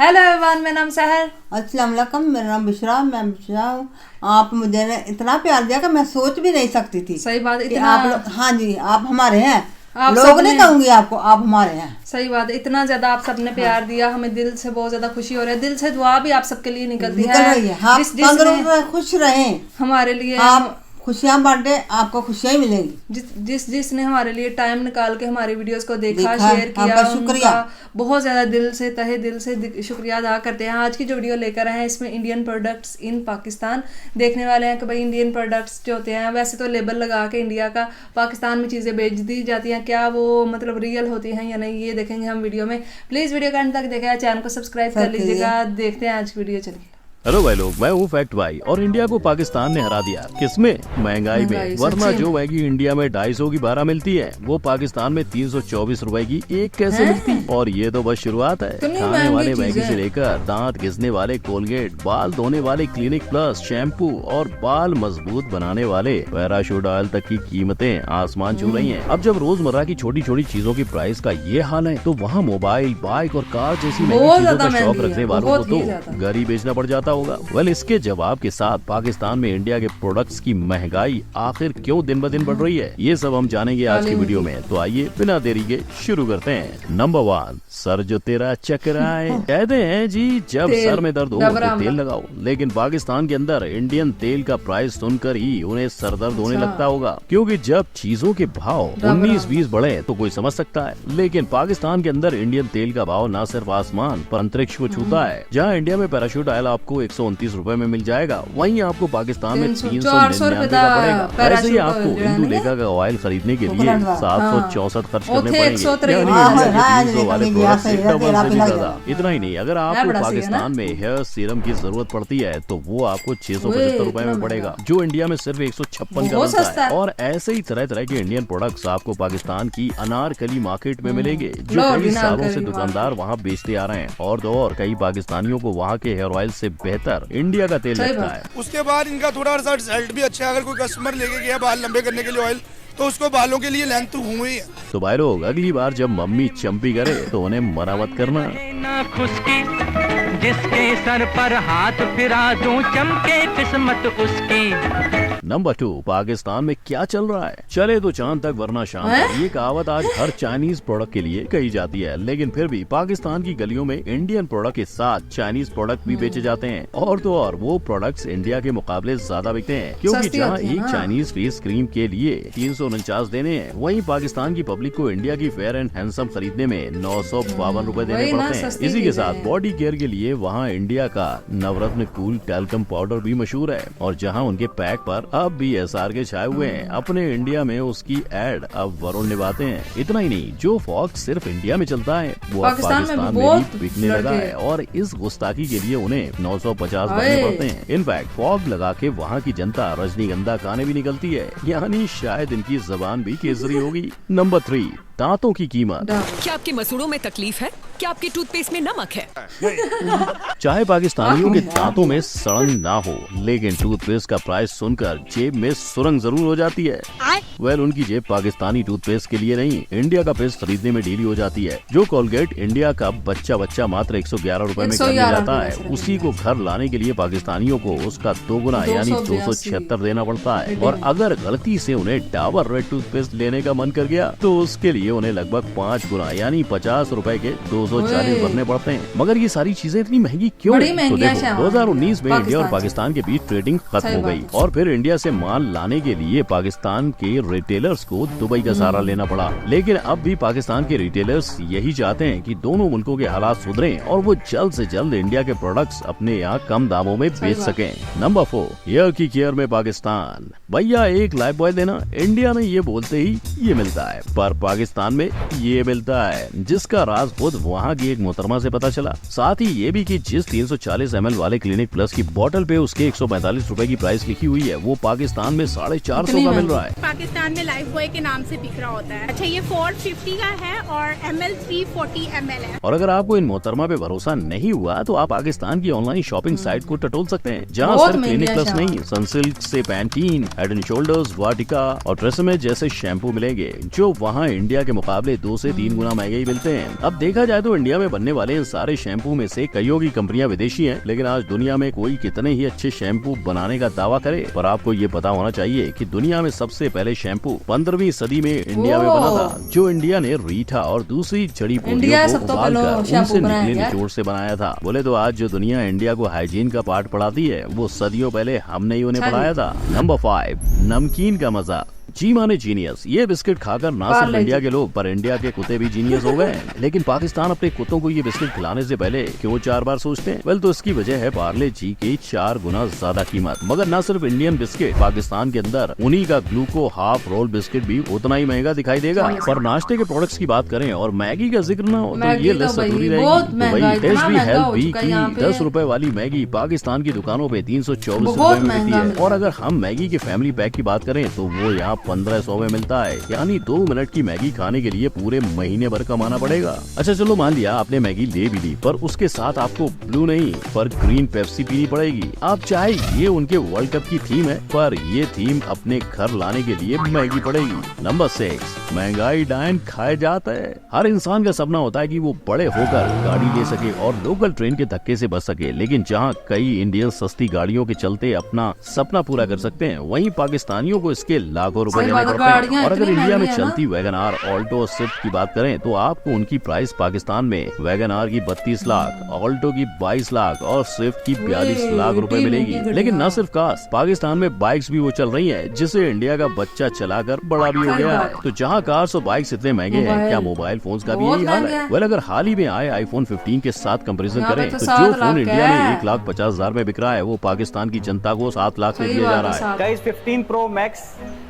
Hello everyone, मेरा नाम सहर। अस्सलाम वालेकुम, मेरा नाम बिशरा, मैं बिशरा हूँ। आप मुझे ने इतना प्यार दिया कि मैं सोच भी नहीं सकती थी। सही बात, कि इतना आप हाँ जी, आप हमारे हैं। आप लोग सबने नहीं कहूँगी आपको, आप हमारे हैं। सही बात है, इतना ज्यादा आप सबने प्यार दिया, हमें दिल से बहुत ज्यादा खुशी हो रही है। दिल से दुआ भी आप सबके लिए निकलती निकल रही है। हाँ, तंदुरुस्त खुश रहें, हमारे लिए आप खुशियाँ बांटे, आपको खुशियाँ ही मिलेंगी। जिसने हमारे लिए टाइम निकाल के हमारी वीडियोस को देखा, देखा, शेयर किया, आपका शुक्रिया। उनका बहुत ज्यादा दिल से, तहे दिल से शुक्रिया अदा करते हैं। आज की जो वीडियो लेकर आए हैं, इसमें इंडियन प्रोडक्ट्स इन पाकिस्तान देखने वाले हैं कि भाई इंडियन प्रोडक्ट्स जो होते हैं, वैसे तो लेबल लगा के इंडिया का पाकिस्तान में चीज़ें बेच दी जाती हैं, क्या वो मतलब रियल होती हैं या नहीं, ये देखेंगे हम वीडियो में। प्लीज़ वीडियो का अंत तक देखा, चैनल को सब्सक्राइब कर लीजिएगा। देखते हैं आज की वीडियो, चलिए। हेलो भाई लोग, मैं हूँ फैक्ट भाई और इंडिया को पाकिस्तान ने हरा दिया। किसमें? महंगाई में। वरना जो मैगी इंडिया में 250 की 12 मिलती है, वो पाकिस्तान में 324 रुपए की एक कैसे मिलती? और ये तो बस शुरुआत है। खाने वाले मैगी से लेकर दांत घिसने वाले कोलगेट, बाल धोने वाले क्लिनिक प्लस, शैम्पू और बाल मजबूत बनाने वाले पैराशूट ऑयल तक की कीमतें आसमान छू रही है। अब जब रोजमर्रा की छोटी छोटी चीजों की प्राइस का ये हाल है, तो वहाँ मोबाइल, बाइक और कार जैसी महंगी चीजों का शौक रखने वालों को तो घर ही बेचना पड़ जाता होगा। इसके जवाब के साथ पाकिस्तान में इंडिया के प्रोडक्ट्स की महंगाई आखिर क्यों दिन ब दिन बढ़ रही है, ये सब हम जानेंगे आज की वीडियो में। तो आइए बिना देरी के शुरू करते हैं। नंबर 1, सर जो तेरा चकराए। कहते हैं जी, जब सर में दर्द हो तो तेल लगाओ, लेकिन पाकिस्तान के अंदर इंडियन तेल का प्राइस सुनकर ही उन्हें सर दर्द होने लगता होगा, क्योंकि जब चीजों के भाव 19-20 बढ़े तो कोई समझ सकता है, लेकिन पाकिस्तान के अंदर इंडियन तेल का भाव न सिर्फ आसमान पर अंतरिक्ष को छूता है। जहाँ इंडिया में पैराशूट ऑयल आपको 129 रुपए में मिल जाएगा, वहीं आपको पाकिस्तान में 399 का पड़ेगा। ऐसे ही आपको इंदु लेखा का ऑयल खरीदने के लिए 764 खर्च करने पड़ेंगे। इतना ही नहीं, अगर आपको पाकिस्तान में हेयर सीरम की जरूरत पड़ती है तो वो आपको 675 रुपए में पड़ेगा, जो इंडिया में सिर्फ 156 का मिलता है। और ऐसे ही तरह तरह के इंडियन प्रोडक्ट्स आपको पाकिस्तान की अनारकली मार्केट में मिलेंगे, जो कई सालों से दुकानदार वहाँ बेचते आ रहे हैं। और तो और कई पाकिस्तानियों को वहाँ के हेयर ऑयल से बेहतर इंडिया का तेल लगता है। उसके बाद इनका थोड़ा सा रिजल्ट भी अच्छा है। अगर कोई कस्टमर लेके गया बाल लंबे करने के लिए ऑयल, तो उसको बालों के लिए लेंथ तो हुई है। तो भाई लोग, अगली बार जब मम्मी चंपी करे तो उन्हें मना मत करना। जिसके सर पर हाथ फिरा दूं, चमके किस्मत उसकी। नंबर 2, पाकिस्तान में क्या चल रहा है? चले तो चांद तक वरना शाम तक, ये कहावत आज हर चाइनीज प्रोडक्ट के लिए कही जाती है, लेकिन फिर भी पाकिस्तान की गलियों में इंडियन प्रोडक्ट के साथ चाइनीज प्रोडक्ट भी बेचे जाते हैं। और तो और वो प्रोडक्ट्स इंडिया के मुकाबले ज्यादा बिकते हैं, क्योंकि जहाँ एक चाइनीज फेस क्रीम के लिए 349 देने हैं, वहीं पाकिस्तान की पब्लिक को इंडिया की फेयर एंड हैंडसम खरीदने में 952 रुपए देने पड़ते हैं। इसी के साथ बॉडी केयर के लिए वहाँ इंडिया का नवरत्न कूल टैल्कम पाउडर भी मशहूर है, और जहाँ उनके पैक पर अब भी एसआर के छाए हुए हैं। अपने इंडिया में उसकी एड अब वरुण निभाते हैं। इतना ही नहीं, जो फॉग सिर्फ इंडिया में चलता है वो पाकिस्तान में भी बिकने लगा है, और इस गुस्ताखी के लिए उन्हें 950 भरने पड़ते हैं। इनफैक्ट फॉग लगा के वहाँ की जनता रजनीगंधा खाने भी निकलती है, यानी शायद इनकी जबान भी केसरी होगी। नंबर 3, दांतों की कीमत। क्या आपके मसूड़ों में तकलीफ है? क्या आपके टूथपेस्ट में नमक है? चाहे पाकिस्तानियों के दांतों में सड़न ना हो, लेकिन टूथपेस्ट का प्राइस सुनकर जेब में सुरंग जरूर हो जाती है। उनकी जेब पाकिस्तानी टूथपेस्ट के लिए नहीं, इंडिया का पेस्ट खरीदने में ढीली हो जाती है। जो कोलगेट इंडिया का बच्चा मात्र 111 रुपए में घर जाता है, उसी को घर लाने के लिए पाकिस्तानियों को उसका 2 गुना यानी 276 देना पड़ता है। और अगर गलती से उन्हें डाबर रेड टूथपेस्ट लेने का मन कर गया तो उसके लिए उन्हें लगभग 5 गुना यानी 50 रुपए के 240 भरने पड़ते हैं। मगर ये सारी चीजें इतनी महंगी क्यों? तो देखो, 2019 में इंडिया और पाकिस्तान के बीच ट्रेडिंग खत्म हो गई, और फिर इंडिया से माल लाने के लिए पाकिस्तान के रिटेलर्स को दुबई का सहारा लेना पड़ा। लेकिन अब भी पाकिस्तान के रिटेलर्स यही चाहते हैं कि दोनों मुल्कों के हालात सुधरें और वो जल्द से जल्द इंडिया के प्रोडक्ट्स अपने यहाँ कम दामों में बेच सकें। नंबर 4, हेयर की केयर में पाकिस्तान। भैया एक लाइफ बॉय देना। इंडिया में ये बोलते ही ये मिलता है, पर पाकिस्तान में ये मिलता है, जिसका राज खुद वहाँ की एक मोहतरमा से पता चला। साथ ही ये भी कि जिस 340 ml वाले क्लिनिक प्लस की बोतल पे उसके 145 रुपए की प्राइस लिखी हुई है, वो पाकिस्तान में 450 का मिल रहा है। पाकिस्तान में लाइफ बॉय के नाम से बिक रहा होता है। अच्छा, ये 450 का है और ml 340 ml है। और अगर आपको इन मोहतरमा पे भरोसा नहीं हुआ तो आप पाकिस्तान की ऑनलाइन शॉपिंग साइट को टटोल सकते हैं, जहाँ सिर्फ क्लिनिक प्लस नहीं, सनसिल्क से पैंटीन, हेड एंड शोल्डर्स, वाटिका और ट्रेसेमे जैसे शैम्पू मिलेंगे, जो वहाँ इंडिया के मुकाबले 2 से 3 गुना महंगे ही मिलते हैं। अब देखा जाए तो तो इंडिया में बनने वाले इन सारे शैम्पू में से कईयों की कंपनियां विदेशी हैं, लेकिन आज दुनिया में कोई कितने ही अच्छे शैम्पू बनाने का दावा करे, पर आपको ये पता होना चाहिए कि दुनिया में सबसे पहले शैम्पू 15वीं सदी में इंडिया में बना था, जो इंडिया ने रीठा और दूसरी जड़ी बूटियों को उबालकर उनसे निकले निचोड़ से बनाया था। बोले तो आज जो दुनिया इंडिया को हाइजीन का पाठ पढ़ाती है, वो सदियों पहले हमने ही उन्हें पढ़ाया था। नंबर 5, नमकीन का मजा। जी माने जीनियस। ये बिस्किट खाकर ना सिर्फ इंडिया के लोग पर इंडिया के कुत्ते भी जीनियस हो गए। लेकिन पाकिस्तान अपने कुत्तों को ये बिस्किट खिलाने से पहले क्यों 4 बार सोचते हैं? वेल, तो इसकी वजह है पार्ले जी की 4 गुना ज्यादा कीमत। मगर न सिर्फ इंडियन बिस्किट, पाकिस्तान के अंदर उन्हीं का ग्लूको हाफ रोल बिस्किट भी उतना ही महंगा दिखाई देगा। पर नाश्ते के प्रोडक्ट्स की बात करें और मैगी का जिक्र न हो तो ये लिस्ट अधूरी रहेगी। टेस्टी हेल्थ वी की 10 रुपए वाली मैगी पाकिस्तान की दुकानों पे 324 रुपए में मिलती है। और अगर हम मैगी के फैमिली पैक की बात करें तो वो यहाँ 1500 में मिलता है। यानी 2 मिनट की मैगी खाने के लिए पूरे महीने भर कमाना पड़ेगा। अच्छा चलो मान लिया आपने मैगी ले भी ली, पर उसके साथ आपको ब्लू नहीं पर ग्रीन पेप्सी पीनी पड़ेगी। आप चाहे ये उनके वर्ल्ड कप की थीम है, पर ये थीम अपने घर लाने के लिए महंगी पड़ेगी। नंबर 6, महंगाई डायन खाए जाता है। हर इंसान का सपना होता है कि वो बड़े होकर गाड़ी ले सके और लोकल ट्रेन के धक्के से बच सके। लेकिन जहाँ कई इंडियन सस्ती गाड़ियों के चलते अपना सपना पूरा कर सकते हैं, वहीं पाकिस्तानियों को इसके लाखों रुपए देने पड़ते हैं। और अगर इंडिया में चलती वैगन आर, ऑल्टो और स्विफ्ट की बात करें तो आपको उनकी प्राइस पाकिस्तान में वैगन आर की 32 लाख, ऑल्टो की 22 लाख और स्विफ्ट की 42 लाख रुपए मिलेगी। लेकिन न सिर्फ कार्स, पाकिस्तान में बाइक्स भी वो चल रही हैं, जिसे इंडिया का बच्चा चलाकर बड़ा भी हो गया है। तो जहाँ कार्स और बाइक्स इतने महंगे हैं, क्या मोबाइल फोन का भी यही हाल है? वेल, अगर हाल ही में आए आईफोन 15 के साथ कंपेरिजन करें तो जो फोन इंडिया में 1,50,000 में बिक रहा है, वो पाकिस्तान की जनता को 7 लाख में दिया जा रहा है। गाइस 15 प्रो मैक्स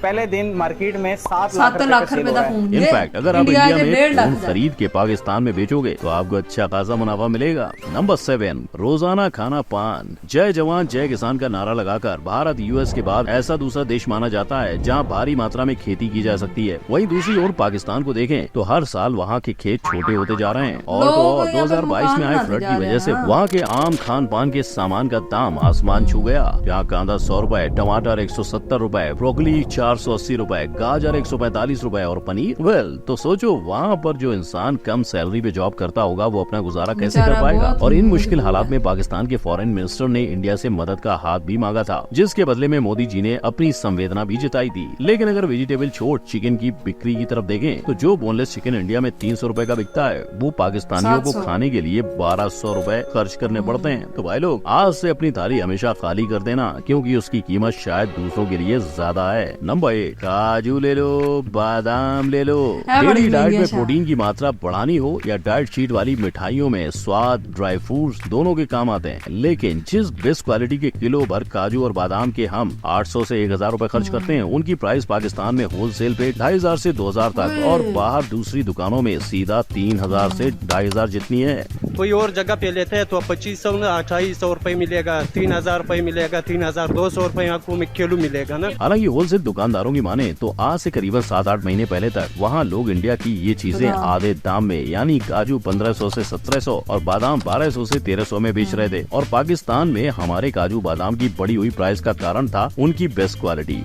पहले दिन मार्केट में 7 लाख रुपए का फोन। इनफैक्ट अगर आप इंडिया में फोन खरीद के पाकिस्तान में बेचोगे तो आपको अच्छा खासा मुनाफा मिलेगा। नंबर 7, रोजाना खाना पान। जय जवान जय किसान का नारा लगाकर भारत यूएस के बाद ऐसा दूसरा देश माना जाता है जहां भारी मात्रा में खेती की जा सकती है। वहीं दूसरी ओर पाकिस्तान को देखें तो हर साल वहां के खेत छोटे होते जा रहे हैं। और तो और 2022 में आए फ्लड की वजह से वहाँ के आम खान पान के सामान का दाम आसमान छू गया। जहाँ कांदा 100 रुपए, टमाटर 170 रुपए, ब्रोकली 480 रुपए, गाजर 145 रुपए और पनीर। वेल, तो सोचो वहाँ पर जो इंसान कम सैलरी पे जॉब करता होगा वो अपना गुजारा कैसे कर पाएगा। और इन मुश्किल हालात में पाकिस्तान के फॉरेन मिनिस्टर ने इंडिया से मदद का हाथ भी मांगा था, जिसके बदले में मोदी जी ने अपनी संवेदना भी जताई थी। लेकिन अगर वेजिटेबल छोड़ चिकन की बिक्री की तरफ देखें तो जो बोनलेस चिकन इंडिया में 300 रुपए का बिकता है, वो पाकिस्तानियों को खाने के लिए 1200 रुपए खर्च करने पड़ते हैं। तो भाई लोग, आज से अपनी थाली हमेशा खाली कर देना, क्योंकि उसकी कीमत शायद दूसरों के लिए ज्यादा है। नंबर 1, काजू ले लो, बादाम ले लो। डेली डाइट में प्रोटीन की मात्रा बढ़ानी हो या डाइट शीट वाली मिठाइयों में स्वाद, ड्राई फ्रूट्स दोनों के काम आते हैं। लेकिन जिस बेस्ट क्वालिटी के किलो भर काजू और बादाम के हम 800 से 1000 रुपए खर्च करते हैं, उनकी प्राइस पाकिस्तान में होलसेल पे 2500 से 2000 तक और बाहर दूसरी दुकानों में सीधा 3000 से 2500 जितनी है। कोई और जगह पे लेते हैं तो 2500 2800 रुपए मिलेगा, 3000 रुपए मिलेगा, 3200 रुपए आपको किलो मिलेगा ना। हालांकि होलसेल दुकानदारों की माने तो आज से करीबन 7-8 महीने पहले तक वहाँ लोग इंडिया की ये चीजें आधे दाम में, यानी काजू 1500 से 1700 और बादाम 1200 से 1300 में बेच रहे थे। और पाकिस्तान में हमारे काजू बादाम की बढ़ी हुई प्राइस का कारण था उनकी बेस्ट क्वालिटी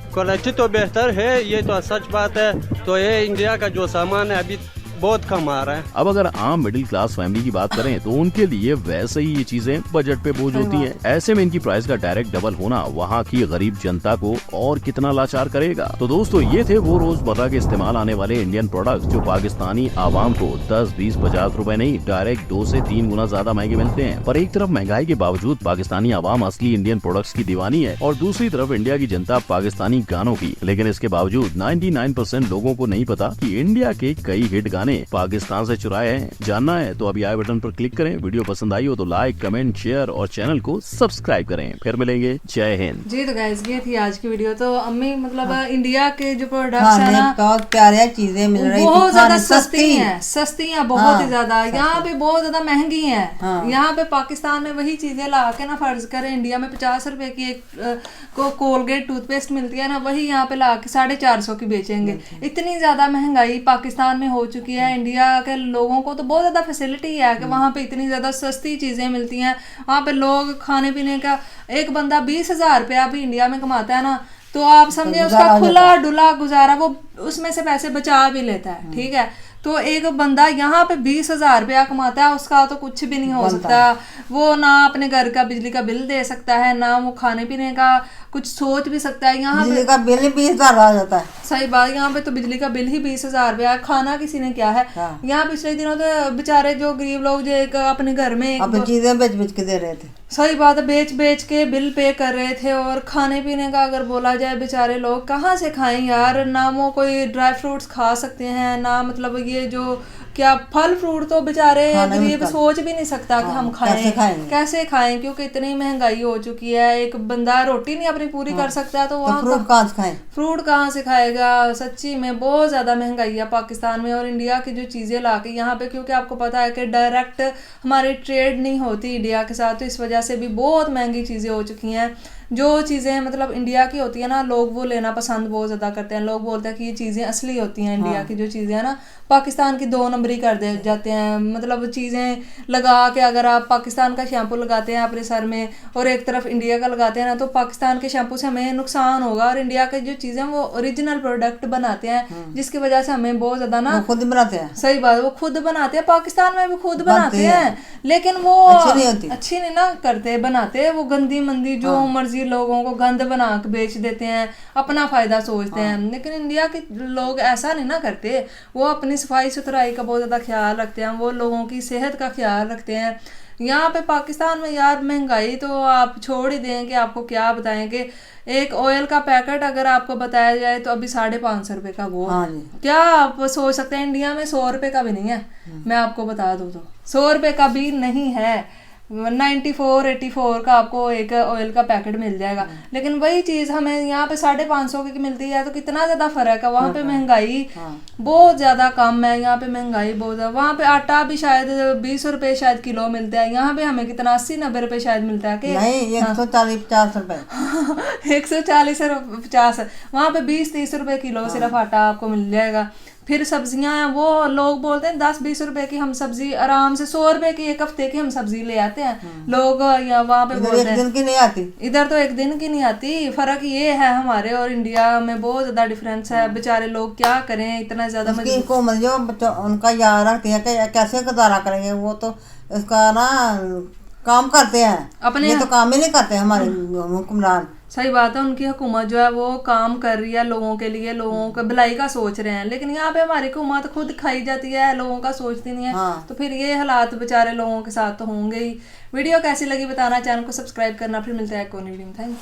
तो बेहतर है, ये तो सच बात है। तो ये इंडिया का जो सामान है अभी बहुत कम आ रहा है। अब अगर आम मिडिल क्लास फैमिली की बात करें तो उनके लिए वैसे ही ये चीजें बजट पे बोझ होती हैं। ऐसे में इनकी प्राइस का डायरेक्ट डबल होना वहाँ की गरीब जनता को और कितना लाचार करेगा। तो दोस्तों, ये थे वो रोजमर्रा के इस्तेमाल आने वाले इंडियन प्रोडक्ट्स जो पाकिस्तानी आवाम को 10, 20, 50 रुपए नहीं, डायरेक्ट 2 से 3 गुना ज्यादा महंगे मिलते हैं। पर एक तरफ महंगाई के बावजूद पाकिस्तानी आवाम असली इंडियन प्रोडक्ट्स की दीवानी है और दूसरी तरफ इंडिया की जनता पाकिस्तानी गानों की। लेकिन इसके बावजूद 99% लोगों को नहीं पता कि इंडिया के कई हिट गाने पाकिस्तान से चुराए हैं। जानना है तो अभी आई बटन पर क्लिक करें। वीडियो पसंद आई हो तो लाइक, कमेंट, शेयर और चैनल को सब्सक्राइब करें। फिर मिलेंगे। जय हिंद। जी तो गाइस, ये थी आज की वीडियो। तो अम्मी मतलब इंडिया के जो प्रोडक्ट्स है ना, बहुत प्यारे चीजें मिल रही, बहुत ज्यादा सस्ती हैं, बहुत ही ज्यादा। यहाँ पे बहुत ज्यादा महंगी हैं। यहाँ पे पाकिस्तान में वही चीजें ला के ना, फर्ज करें इंडिया में 50 रुपए की एक को कोलगेट टूथपेस्ट मिलती है ना, वही यहाँ पे ला के 450 की बेचेंगे। इतनी ज्यादा महंगाई पाकिस्तान में हो चुकी है। इंडिया के लोगों को तो बहुत ज्यादा फैसिलिटी है कि वहाँ पे इतनी ज्यादा सस्ती चीजें मिलती हैं। वहाँ पे लोग खाने पीने का, एक बंदा 20,000 रुपया भी इंडिया में कमाता है ना, तो आप समझे उसका खुला डुला गुजारा वो उसमें से पैसे बचा भी लेता है। ठीक है, तो एक बंदा यहाँ पे 20,000 रुपया कमाता है, उसका तो कुछ भी नहीं हो सकता। वो ना अपने घर का बिजली का बिल दे सकता है, ना वो खाने पीने का कुछ सोच भी सकता है। यहाँ बिजली का बिल ही 20,000 आ जाता है। सही बात, यहाँ पे तो बिजली का बिल ही 20,000 रुपया, खाना किसी ने क्या है। यहाँ पिछले दिनों तो बेचारे जो गरीब लोग जो एक अपने घर में अपनी चीजें बेच बेच के दे रहे थे। सही बात है, बेच बेच के बिल पे कर रहे थे। और खाने पीने का अगर बोला जाए, बेचारे लोग कहाँ से खाएं यार। ना वो कोई ड्राई फ्रूट्स खा सकते हैं, ना मतलब ये जो क्या फल फ्रूट तो बेचारे गरीब सोच भी नहीं सकता कि हम खाएं, कैसे खाएं, क्योंकि इतनी महंगाई हो चुकी है। एक बंदा रोटी नहीं अपनी पूरी कर सकता तो वहाँ फ्रूट कहाँ से खाएं? फ्रूट कहाँ से खाएगा। सच्ची में बहुत ज्यादा महंगाई है पाकिस्तान में। और इंडिया की जो चीजें लाके यहाँ पे, क्योंकि आपको पता है कि डायरेक्ट हमारी ट्रेड नहीं होती इंडिया के साथ, तो इस वजह से भी बहुत महंगी चीजें हो चुकी हैं। जो चीज़ें मतलब इंडिया की होती है ना, लोग वो लेना पसंद बहुत ज़्यादा करते हैं। लोग बोलते हैं कि ये चीज़ें असली होती हैं। इंडिया की जो चीज़ें हैं ना, पाकिस्तान की 2 नंबरी कर दे जाते हैं। मतलब चीज़ें लगा के अगर आप पाकिस्तान का शैम्पू लगाते हैं अपने सर में और एक तरफ इंडिया का लगाते हैं ना, तो पाकिस्तान के शैम्पू से हमें नुकसान होगा। और इंडिया के जो चीज़ें वो ओरिजिनल प्रोडक्ट बनाते हैं, जिसकी वजह से हमें बहुत ज़्यादा ना खुद बनाते हैं। सही बात, वो खुद बनाते हैं, पाकिस्तान में भी खुद बनाते हैं, लेकिन वो अच्छी नहीं ना करते बनाते। वो गंदी मंदी जो मर्जी लोगों को गंद बना के बेच देते हैं, अपना फायदा सोचते हैं। लेकिन इंडिया के लोग ऐसा नहीं ना करते, वो अपनी सफाई सुथराई का बहुत ज्यादा ख्याल रखते हैं, वो लोगों की सेहत का ख्याल रखते हैं। यहाँ पे पाकिस्तान में यार महंगाई तो आप छोड़ ही दें कि आपको क्या बताएंगे। एक ऑयल का पैकेट अगर आपको बताया जाए तो अभी 550 रुपए का वो क्या आप सोच सकते हैं। इंडिया में 100 रुपए का भी नहीं है, मैं आपको बता दूं तो 100 रुपए का भी नहीं है। 94-84 का आपको एक ऑयल का पैकेट मिल जाएगा। लेकिन वही चीज हमें यहाँ पे 550 की मिलती है, तो कितना ज्यादा फर्क है। वहाँ पे महंगाई बहुत ज्यादा कम है, यहाँ पे महंगाई बहुत ज्यादा। वहाँ पे आटा भी शायद 20 रुपए शायद किलो मिलता है, यहाँ पे हमें कितना 80-90 रुपए शायद मिलता है कि नहीं 140-50 रुपए 140-50। वहाँ पे 20-30 रुपए किलो सिर्फ आटा आपको मिल जाएगा। फिर सब्जियां हैं, वो लोग बोलते हैं 10-20 रुपए की हम सब्जी आराम से 100 रुपए की एक हफ्ते की हम सब्जी ले आते हैं लोग। या वहाँ पे बोलते हैं एक दिन की नहीं आती, इधर तो एक दिन की नहीं आती। फर्क ये है हमारे और इंडिया में बहुत ज्यादा डिफरेंस है। बेचारे लोग क्या करें, इतना ज्यादा जो उनका याद रखते हैं कि कैसे गुजारा करेंगे। वो तो इसका ना काम करते हैं अपने, ये तो काम ही नहीं करते हमारे हुक्मरान। सही बात है, उनकी हुकूमत जो है वो काम कर रही है लोगों के लिए, लोगों के भलाई का सोच रहे हैं। लेकिन यहाँ पे हमारी हुकूमत खुद खाई जाती है, लोगों का सोचती नहीं है। तो फिर ये हालात बेचारे लोगों के साथ तो होंगे ही। वीडियो कैसी लगी बताना, चैनल को सब्सक्राइब करना। फिर मिलता है एक और वीडियो में। Thank you.